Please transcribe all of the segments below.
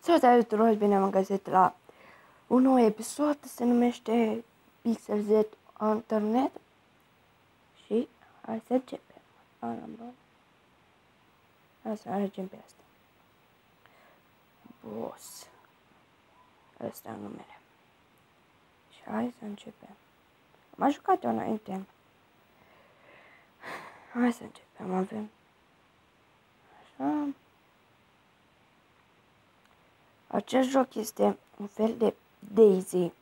Salutare tuturor, bine am găsit la un nou episod, se numește Pixel Z Internet și hai să începem. Hai să mergem pe asta. Boss. Ăsta e numele. Și hai să începem. M-a jucat eu înainte. Hai să începem, avem. Așa. Acest joc este un fel de Daisy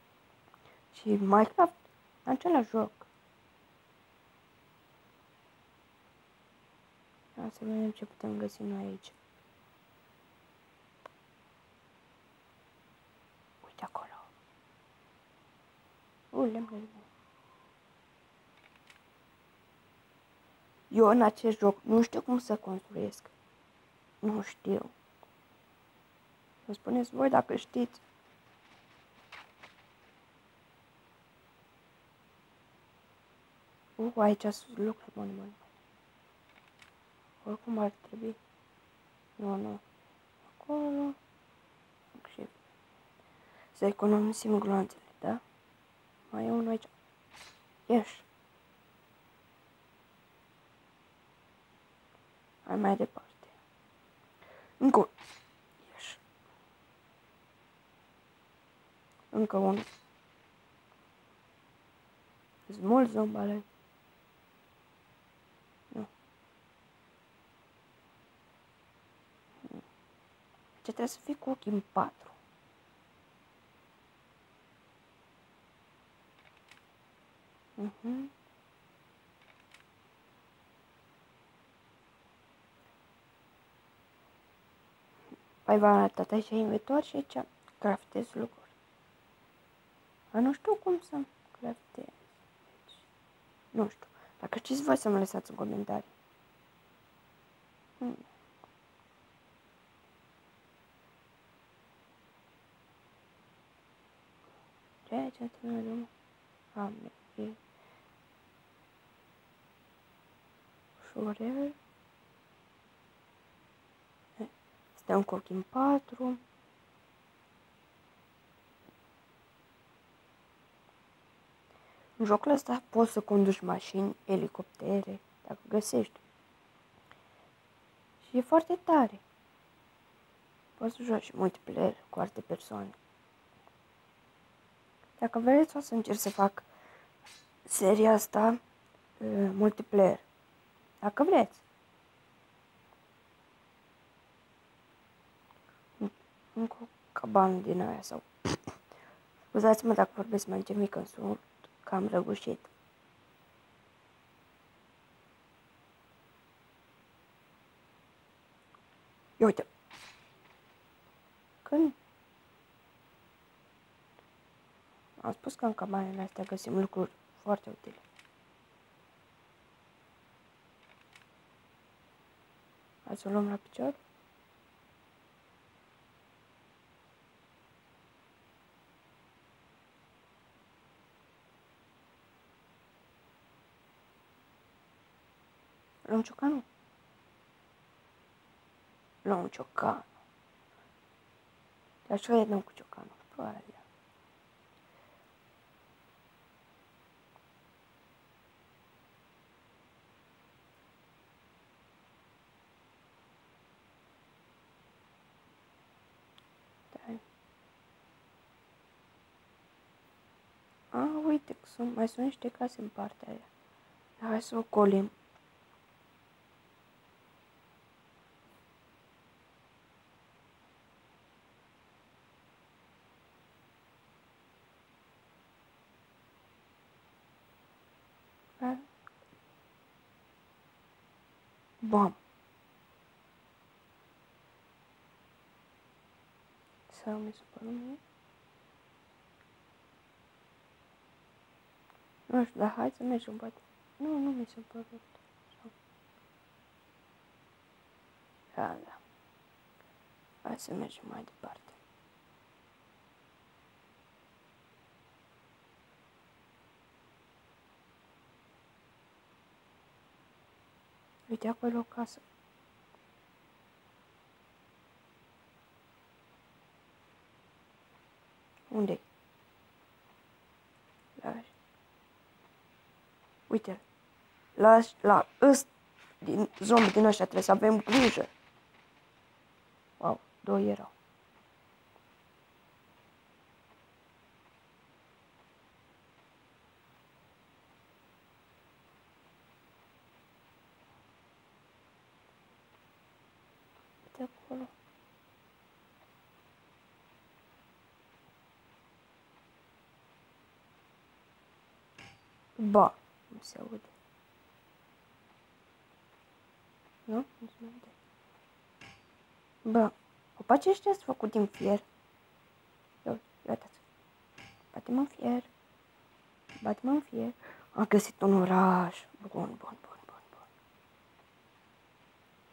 și Minecraft, același joc. Hai să vedem ce putem găsi noi aici. Uite acolo. Lemne. Eu în acest joc nu știu cum să construiesc. Nu știu. Îmi spuneți voi dacă știți. Aici sunt lucruri bune. Oricum ar trebui. Nu. Acolo. Și să economisim gloanțele, da? Mai e unul aici. Ieși. Hai mai departe. Încă. Ieși. Încă unul. Sunt mulți zombale. Nu. Ce trebuie să fii cu ochii în 4. Păi v-am arătat aici inventor și aici craftez lucruri. Dar nu știu cum să craftez. Deci, nu știu. Dacă știți voi să mă lăsați în comentarii. Ce aici trebuie să am ușurel. Stăm cu ochii în 4. În jocul ăsta poți să conduci mașini, elicoptere, dacă găsești. Și e foarte tare. Poți să joci multiplayer cu alte persoane. Dacă vreți, o să încerc să fac seria asta multiplayer. Dacă vreți. Încă o cabană din aia sau... Scuzați-mă dacă vorbesc mai încet, mică, sunt cam răgușit. Ia uite. Când? Am spus că în cabanele astea găsim lucruri foarte utile. Hai să o luăm la picior. Luăm ciocanul. Luăm ciocanul. Dar așa e dăm cu ciocanul. Păi, uite că mai sunt niște case în partea aia. Hai să o colim. Bam. Sau mi se pare mie. Nu știu, dar hai să mergem, poate. Nu mi se pare. Da. Hai să mergem mai departe. Uite acolo o casă. Unde-i? Lași. Uite-l. La ăsta din zombie din ăștia trebuie să avem grijă. Wow, 2 erau. Uite acolo. Ba, nu se aude. Nu? Nu se aude. Bă, copacii ăștia sunt făcut din fier. Ia uitați. Batem în fier. Batem în fier. Am găsit un oraș. Bun.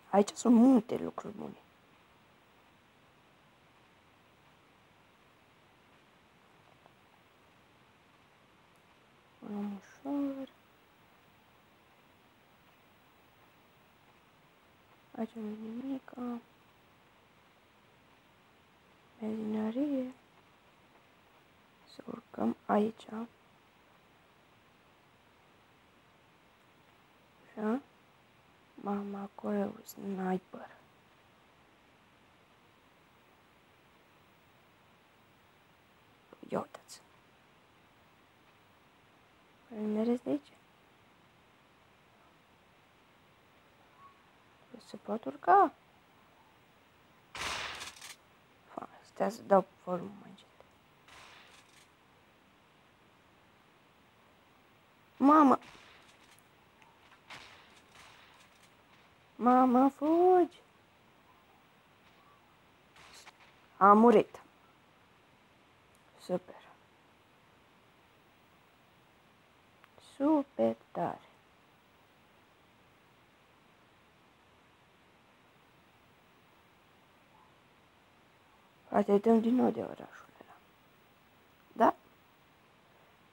Aici sunt multe lucruri bune. O luăm ușor. Aici nu e nimic. Benzinărie. Să urcăm aici. Așa. Mama, acolo e un sniper. Ia uitați. Mergeți de aici. Se poate urca. Stea să dau volumul mai încet. Mama! Mama, fugi! Am murit. Super. Super tare. Poate dăm din nou de orașul ăla. Da?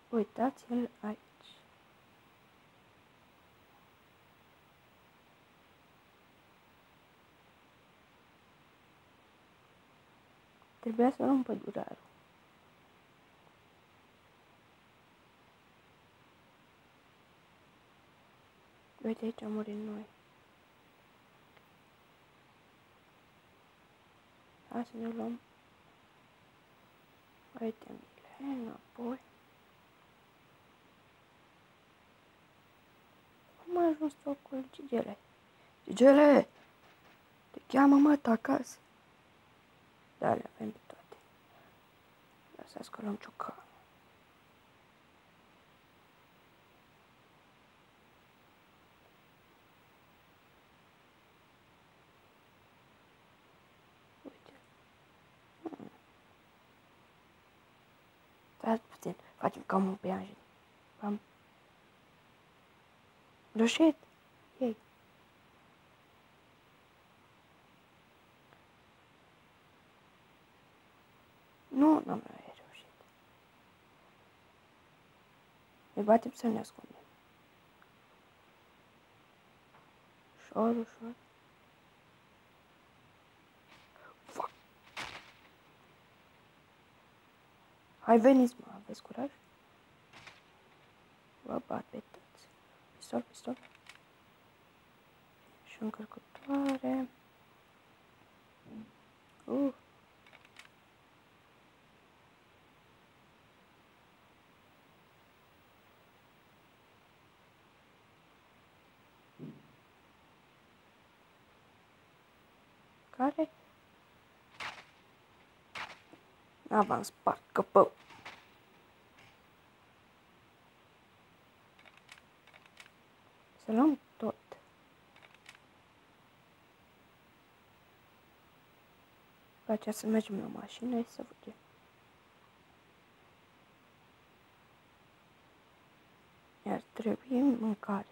Uitați-l aici. Trebuia să luăm pădurarul. Uite, aici am murit noi. Hai să ne luăm itemile înapoi. Cum a ajuns locul Gigele? Gigele! Te cheamă măta acasă. Da, le avem pe toate. Lăsați că luăm ciocanul. Uite. Stați puțin. Facem cam un peianjen. Am reușit. Ei. Nu am mai reușit. Ne batem să ne ascundem. Ușor, ușor. Fuck. Hai, veniți, mă, aveți curaj? Vă bat pe toți. Pistol, pistol. Și încărcătoare. Care? V-am spart căpău. Să luăm tot. După aceea să mergem la mașină și să fugim. Iar trebuie mâncare.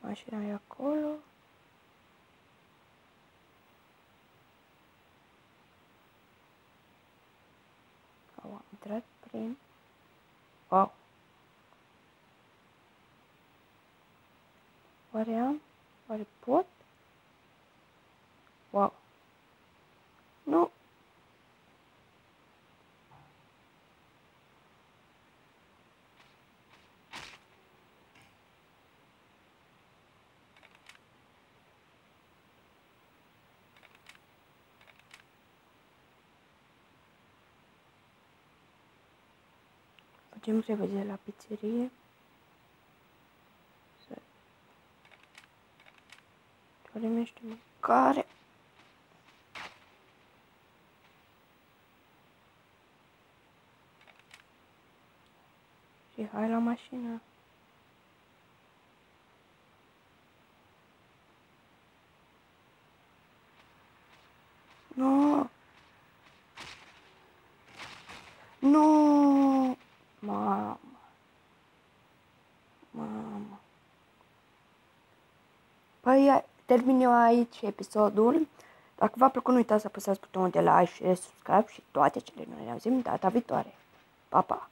Mașina e acolo. Am intrat prin... Wow! Oare am? Oare pot? Wow! Nu! Facem repede la pizzerie. Să primește mâncare. Și hai la mașină. Nu! Nu! Mamă! Mamă! Păi, termin eu aici episodul. Dacă v-a plăcut, nu uitați să apăsați butonul de like, share, subscribe și toate cele noi. Ne auzim data viitoare. Pa, pa!